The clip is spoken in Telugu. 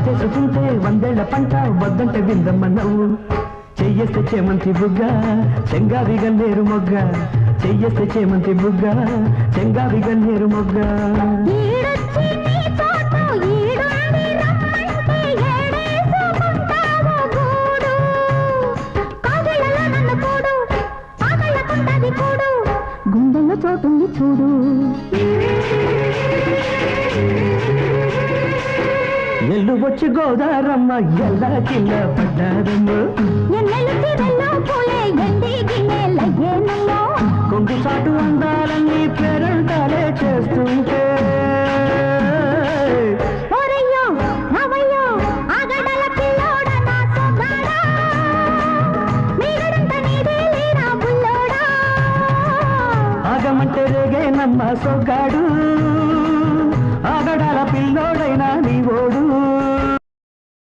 చేసుకుంటే వందేళ్ల పంట వద్దంటే విందమ్మ నవ్వు చెయ్యేస్తే చేమంతి బుగ్గ చెంగావి గన్నేరు మొగ్గ చెయ్యేస్తే చేమంతి బుగ్గ చెంగావి గన్నేరు మొగ్గ గుండెల్లో చోటుంది చూడు ఎల్లు వచ్చి గోదారమ్మ ఎల్లా కింద పడ్డారమ్మ కొంగు చాటు అందాలన్నీ పేరంటాలే చేస్తుంటే ఆగమంటే రేగే నమ్మ సొగ్గాడు